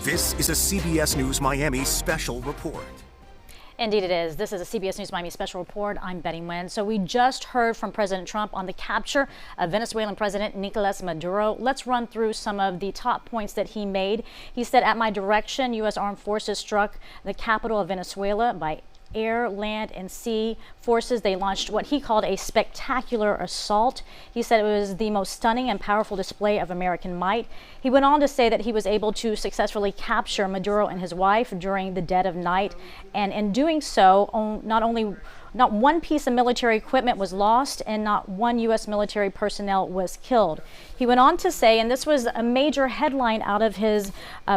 This is a CBS News Miami special report. Indeed it is. This is a CBS News Miami special report. I'm Betty Nguyen. So we just heard from President Trump on the capture of Venezuelan President Nicolas Maduro. Let's run through some of the top points that he made. He said, at my direction, U.S. armed forces struck the capital of Venezuela by air, land, and sea forces. They launched what he called a spectacular assault. He said it was the most stunning and powerful display of American might. He went on to say that he was able to successfully capture Maduro and his wife during the dead of night. And in doing so, not one piece of military equipment was lost and not one U.S. military personnel was killed. He went on to say, and this was a major headline out of his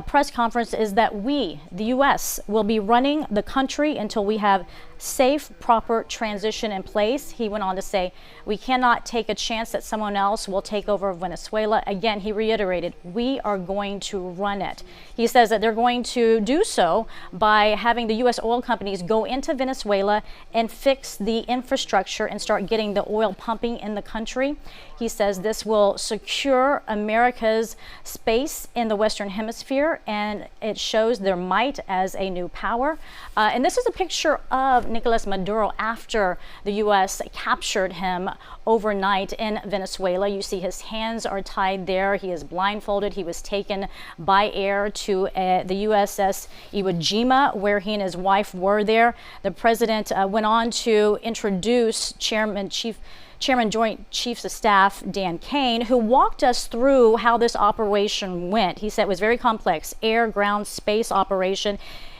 press conference, is that we, the U.S., will be running the country until we have safe, proper transition in place. He went on to say, we cannot take a chance that someone else will take over Venezuela. Again, he reiterated, we are going to run it. He says that they're going to do so by having the U.S. oil companies go into Venezuela and fix the infrastructure and start getting the oil pumping in the country. He says this will secure America's space in the Western Hemisphere, and it shows their might as a new power. And this is a picture of Nicolas Maduro after the U.S. captured him overnight in Venezuela. You see his hands are tied there. He is blindfolded. He was taken by air to the USS Iwo Jima, where he and his wife were there. The president went on to introduce Chairman Joint Chiefs of Staff Dan Kane, who walked us through how this operation went. He said it was very complex, air, ground, space operation.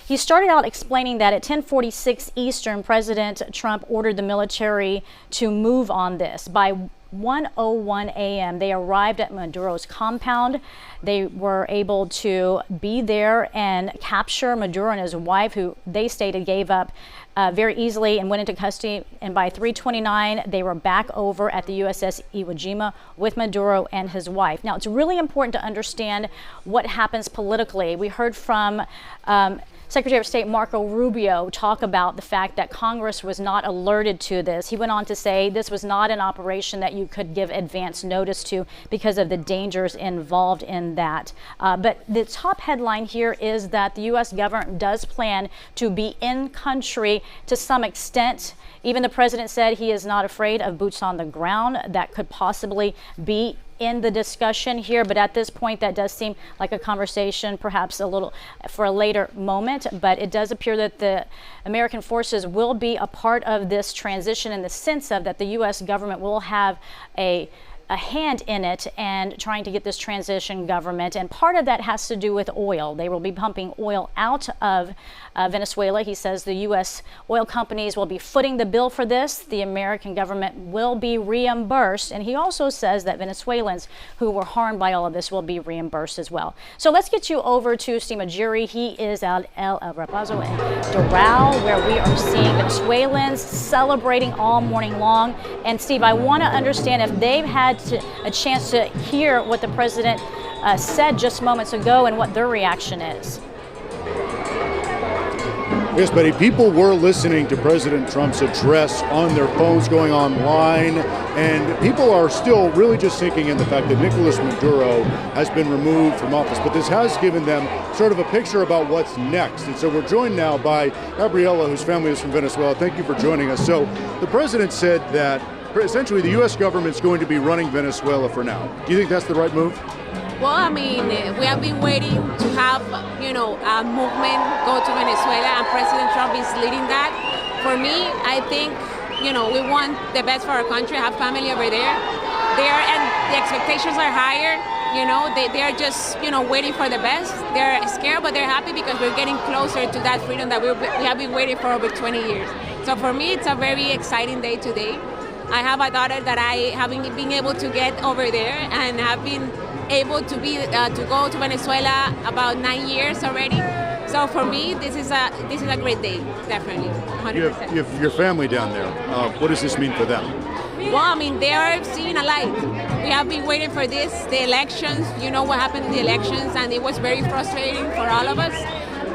He started out explaining that at 10:46 Eastern, President Trump ordered the military to move on this. By 1:01 a.m., they arrived at Maduro's compound. They were able to be there and capture Maduro and his wife, who they stated gave up very easily and went into custody. And by 3:29, they were back over at the USS Iwo Jima with Maduro and his wife. Now, it's really important to understand what happens politically. We heard from Secretary of State Marco Rubio talk about the fact that Congress was not alerted to this. He went on to say this was not an operation that you could give advance notice to because of the dangers involved in that. But the top headline here is that the U.S. government does plan to be in country to some extent. Even the president said he is not afraid of boots on the ground. That could possibly be in the discussion here, but at this point that does seem like a conversation perhaps a little for a later moment. But it does appear that the American forces will be a part of this transition in the sense of that the U.S. government will have a hand in it and trying to get this transition government. And part of that has to do with oil. They will be pumping oil out of Venezuela. He says the U.S. oil companies will be footing the bill for this. The American government will be reimbursed. And he also says that Venezuelans who were harmed by all of this will be reimbursed as well. So let's get you over to Steve Majiri. He is at El Rapazo in Doral, where we are seeing Venezuelans celebrating all morning long. And Steve, I want to understand if they've had a chance to hear what the president said just moments ago and what their reaction is. Yes, Betty, people were listening to President Trump's address on their phones, going online, and people are still really just sinking in the fact that Nicolas Maduro has been removed from office. But this has given them sort of a picture about what's next. And so we're joined now by Gabriela, whose family is from Venezuela. Thank you for joining us. So the president said that essentially the U.S. government's going to be running Venezuela for now. Do you think that's the right move? Well, I mean, we have been waiting to have, a movement go to Venezuela, and President Trump is leading that. For me, I think, we want the best for our country, have family over there. And the expectations are higher. They are just, waiting for the best. They're scared, but they're happy because we're getting closer to that freedom that we have been waiting for over 20 years. So for me, it's a very exciting day today. I have a daughter that I haven't been able to get over there, and have been able to go to Venezuela about 9 years already. So for me, this is a great day, definitely, 100%. You have your family down there. What does this mean for them? Well, I mean, they are seeing a light. We have been waiting for this, the elections. You know what happened in the elections, and it was very frustrating for all of us.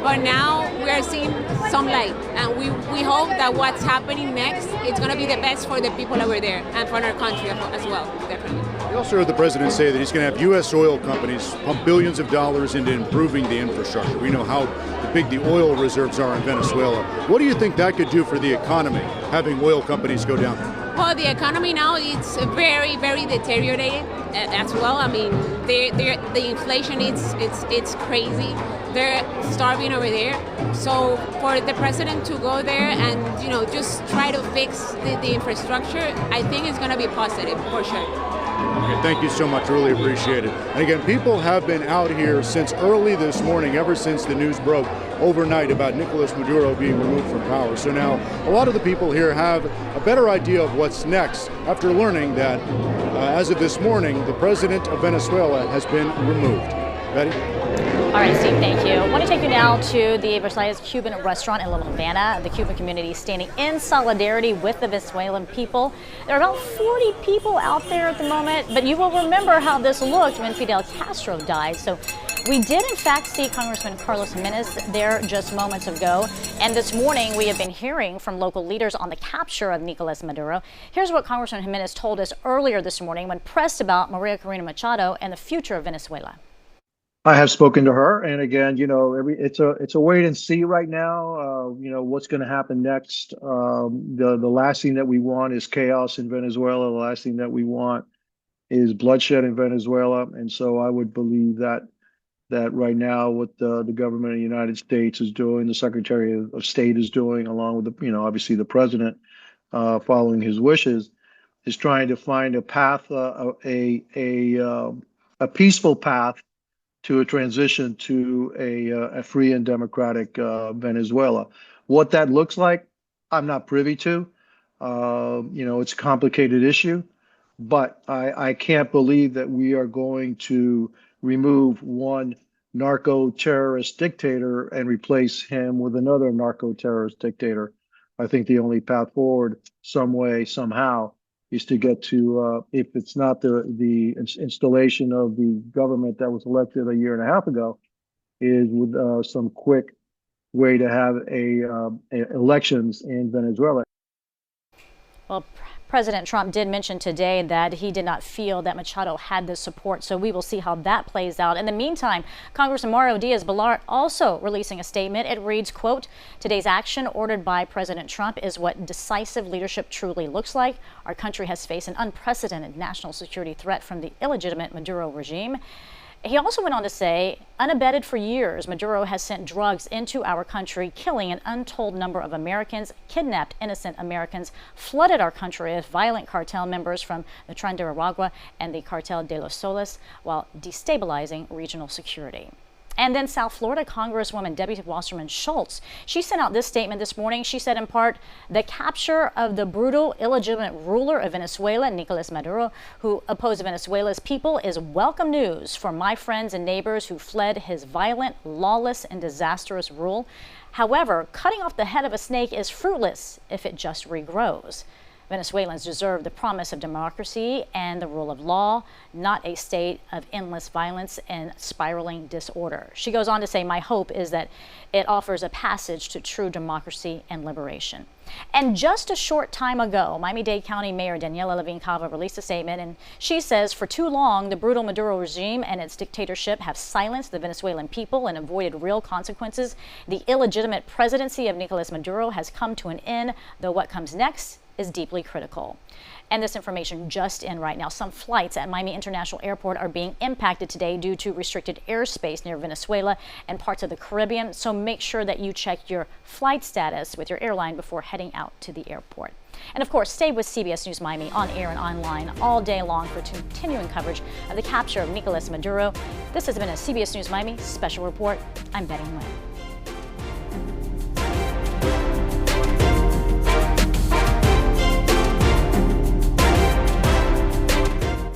But now we are seeing some light, and we hope that what's happening next is going to be the best for the people over there and for our country as well, definitely. We also heard the president say that he's going to have U.S. oil companies pump billions of dollars into improving the infrastructure. We know how big the oil reserves are in Venezuela. What do you think that could do for the economy, having oil companies go down there? Well, the economy now it's very, very deteriorated as well. I mean, the inflation it's crazy. They're starving over there. So for the president to go there and just try to fix the infrastructure, I think it's going to be positive for sure. Okay, thank you so much. Really appreciate it. And again, people have been out here since early this morning, ever since the news broke overnight about Nicolas Maduro being removed from power. So now a lot of the people here have a better idea of what's next after learning that as of this morning, the president of Venezuela has been removed. Betty? All right, Steve, thank you. I want to take you now to the Versailles Cuban restaurant in La Havana. The Cuban community is standing in solidarity with the Venezuelan people. There are about 40 people out there at the moment, but you will remember how this looked when Fidel Castro died. So we did, in fact, see Congressman Carlos Jimenez there just moments ago. And this morning, we have been hearing from local leaders on the capture of Nicolas Maduro. Here's what Congressman Jimenez told us earlier this morning when pressed about Maria Corina Machado and the future of Venezuela. I have spoken to her, and again, it's a wait and see right now. What's going to happen next. The last thing that we want is chaos in Venezuela. The last thing that we want is bloodshed in Venezuela. And so I would believe that right now, what the government of the United States is doing, the Secretary of State is doing, along with obviously the president, following his wishes, is trying to find a path, a peaceful path to a transition to a free and democratic Venezuela. What that looks like, I'm not privy to. It's a complicated issue, but I can't believe that we are going to remove one narco-terrorist dictator and replace him with another narco-terrorist dictator. I think the only path forward, some way, somehow, is to get to, if it's not the installation of the government that was elected a year and a half ago, is with some quick way to have elections in Venezuela. Well, President Trump did mention today that he did not feel that Machado had the support, so we will see how that plays out. In the meantime, Congressman Mario Diaz-Balart also releasing a statement. It reads, quote, "Today's action ordered by President Trump is what decisive leadership truly looks like. Our country has faced an unprecedented national security threat from the illegitimate Maduro regime." He also went on to say, unabated for years, Maduro has sent drugs into our country, killing an untold number of Americans, kidnapped innocent Americans, flooded our country with violent cartel members from the Tren de Aragua and the Cartel de los Soles, while destabilizing regional security. And then South Florida Congresswoman Debbie Wasserman Schultz, she sent out this statement this morning. She said in part, the capture of the brutal, illegitimate ruler of Venezuela, Nicolas Maduro, who opposed Venezuela's people, is welcome news for my friends and neighbors who fled his violent, lawless, and disastrous rule. However, cutting off the head of a snake is fruitless if it just regrows. Venezuelans deserve the promise of democracy and the rule of law, not a state of endless violence and spiraling disorder. She goes on to say, my hope is that it offers a passage to true democracy and liberation. And just a short time ago, Miami-Dade County Mayor Daniela Levine Cava released a statement, and she says, for too long, the brutal Maduro regime and its dictatorship have silenced the Venezuelan people and avoided real consequences. The illegitimate presidency of Nicolas Maduro has come to an end, though what comes next is deeply critical. And this information just in right now. Some flights at Miami International Airport are being impacted today due to restricted airspace near Venezuela and parts of the Caribbean. So make sure that you check your flight status with your airline before heading out to the airport. And of course, stay with CBS News Miami on air and online all day long for continuing coverage of the capture of Nicolas Maduro. This has been a CBS News Miami special report. I'm Betty Nguyen.